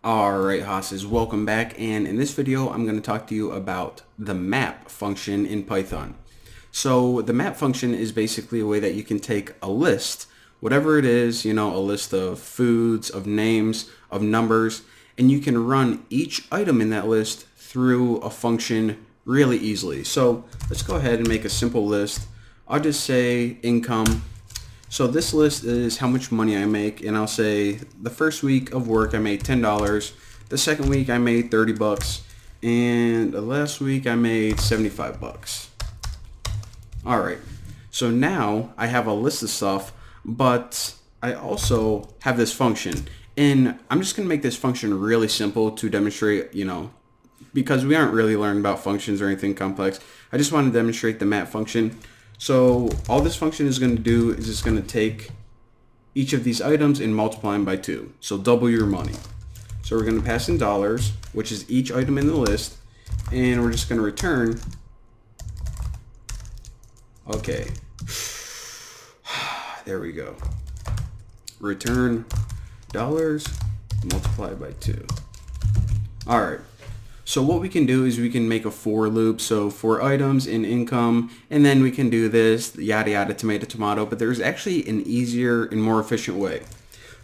Alright, Hosses, welcome back, and in this video I'm going to talk to you about the map function in Python. So the map function is basically a way that you can take a list, whatever it is, a list of foods, of names, of numbers, and you can run each item in that list through a function really easily. So let's go ahead and make a simple list. I'll just say income. So this list is how much money I make, and I'll say the first week of work I made $10, the second week I made 30 bucks, and the last week I made 75 bucks. Alright, so now I have a list of stuff, but I also have this function, and I'm just going to make this function really simple to demonstrate, because we aren't really learning about functions or anything complex. I just want to demonstrate the map function. So all this function is going to do is it's going to take each of these items and multiply them by 2. So double your money. So we're going to pass in dollars, which is each item in the list, and we're just going to return. Okay. There we go. Return dollars multiplied by 2. All right. So what we can do is we can make a for loop, so for items in income, and then we can do this, yada yada, tomato tomato, but there's actually an easier and more efficient way.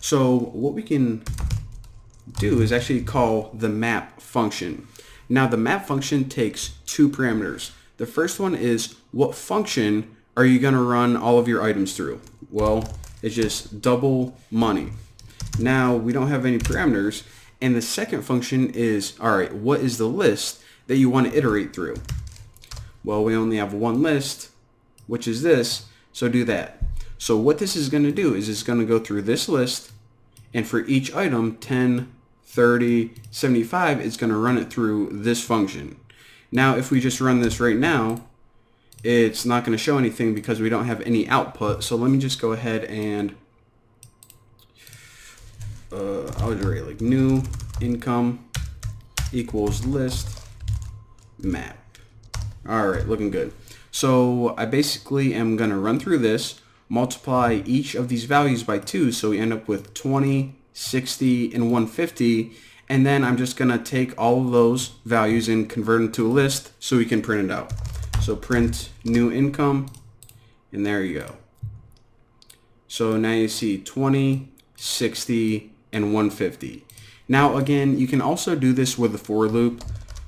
So what we can do is actually call the map function. Now the map function takes 2 parameters. The first one is what function are you going to run all of your items through? Well, it's just double money. Now we don't have any parameters. And the second function is, all right, what is the list that you want to iterate through? Well, we only have one list, which is this, so do that. So what this is going to do is it's going to go through this list, and for each item, 10, 30, 75, it's going to run it through this function. Now, if we just run this right now, it's not going to show anything because we don't have any output. So let me just go ahead and I'll just write like new income equals list map. All right, looking good. So I basically am going to run through this, multiply each of these values by 2, so we end up with 20, 60, and 150, and then I'm just going to take all of those values and convert them to a list so we can print it out. So print new income, and there you go. So now you see 20, 60, and 150. Now again, you can also do this with a for loop.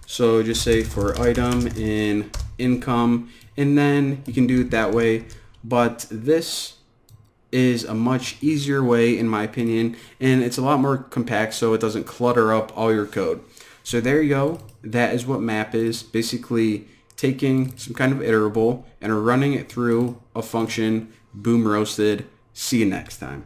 So just say for item in income, and then you can do it that way. But this is a much easier way in my opinion, and it's a lot more compact so it doesn't clutter up all your code. So there you go. That is what map is. Basically taking some kind of iterable and running it through a function. Boom roasted. See you next time.